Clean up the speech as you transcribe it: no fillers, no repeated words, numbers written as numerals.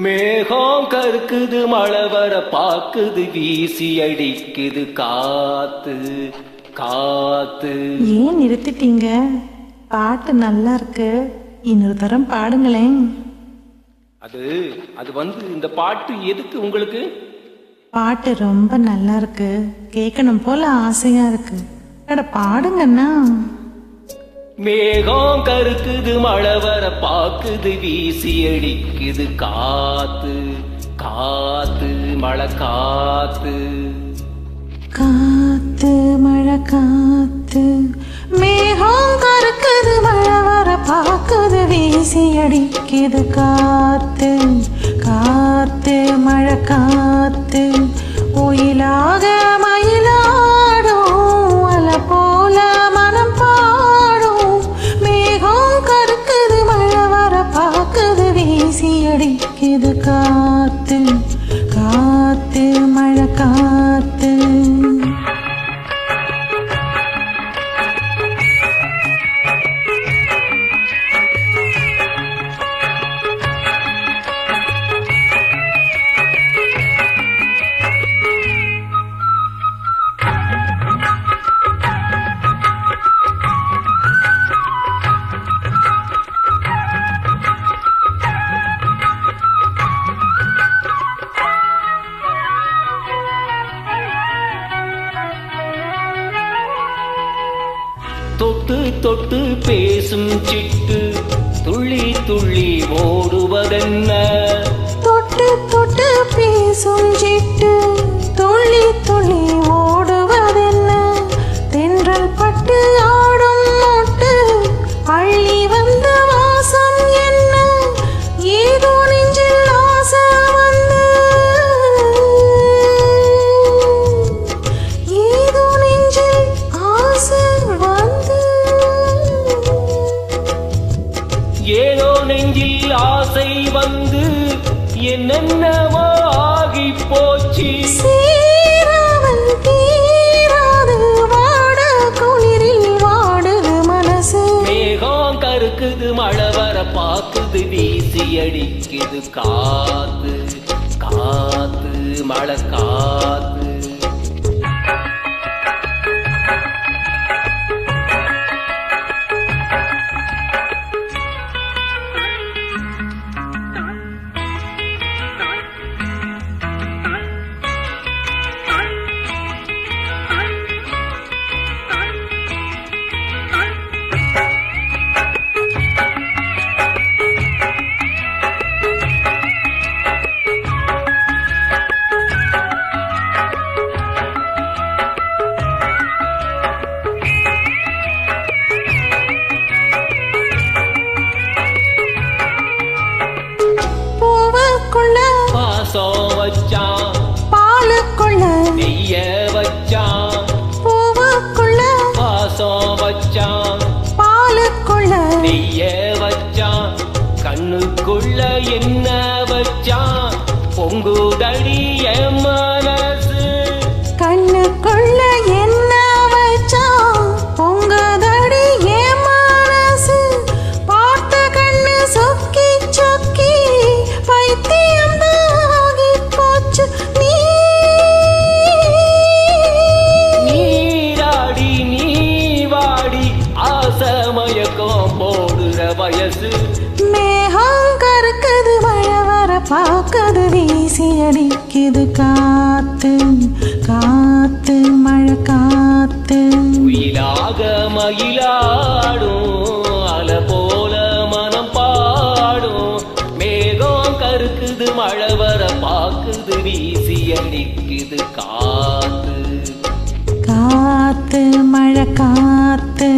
மேகம் கருக்குது, மழை வர பாக்குது, வீசி அடிக்குது காத்து காத்து. ஏன் நிறுத்திட்டீங்க? பாட்டு நல்லா இருக்கு, இன்னொரு தரம் பாடுங்களேன். அது இந்த பாட்டு எதுக்கு உங்களுக்கு? பாட்டு ரொம்ப நல்லா இருக்கு, கேட்கணும் போல ஆசையா இருக்கு. அட பாடுங்கண்ணா. மேகம் கருக்குது, மழை வர பாக்குது, வீசி அடிக்குது காத்து காத்து மழை காத்து. காத்து மழை காத்து, மேகம் கருக்குது, மழை வர பாக்குது, வீசி அடிக்குது காத்து காத்து மழை காத்து. ஒயிலாக மயிலாடும் அலை போல மனம் பாடும். மேகம் கருக்குது, மழை வர பாக்குது, வீசி அடிக்குது காத்து காத்து மழை காத்து. தொட்டு தொட்டு பேசும் சிட்டு துள்ளி துள்ளி ஓடுவதென்ன? தொட்டு தொட்டு பேசும் சிட்டு துள்ளி துள்ளி ஓடுவதென்ன? தென்றல் பட்டு ஆடும் மொட்டு அள்ளி வந்த வாசம் என்ன? ஏதோ நெஞ்சில் ஆசை வந்து, ஏதோ நெஞ்சில் ஆசை வந்து, ஏதோ நெஞ்சில் ஆசை வந்து என்னென்னவோ ஆகி போச்சு. சீராமல் தீராது வாட குளிரில் வாடுது மனசு. மேகம் கருக்குது, மழை வர பாக்குது, வீசி அடிக்குது காத்து காத்து மழை காத்து. பாசம் வச்சான், பாலுக்குள்ள நெய்ய வச்சான். பூவுக்குள்ள பாசம் வச்சான், பாலுக்குள்ள நெய்ய வச்சான். கண்ணுக்குள்ள என்ன வச்சான்? பொங்குதடி என் மனசு. கண்ணுக்குள்ள என்ன வச்சான்? பொங்குதடி என் மனசு. பார்த்த கண்ணு சொக்கி சொக்கி பைத்தியம் ஆகி போச்சு. நீராடி நீ வாடி ஆசமயக்கம் போடுற வயசு. மேகம் கருக்குது, மழை வர பாக்குது, வீசி அடிக்குது காத்து காத்து மழை காத்து. உயிலாக மயிலாடும் அலை போல மனம் பாடும். மேகம் கருக்குது, மழை வர பாக்குது, வீசி அடிக்குது காத்து காத்து மழை காத்து.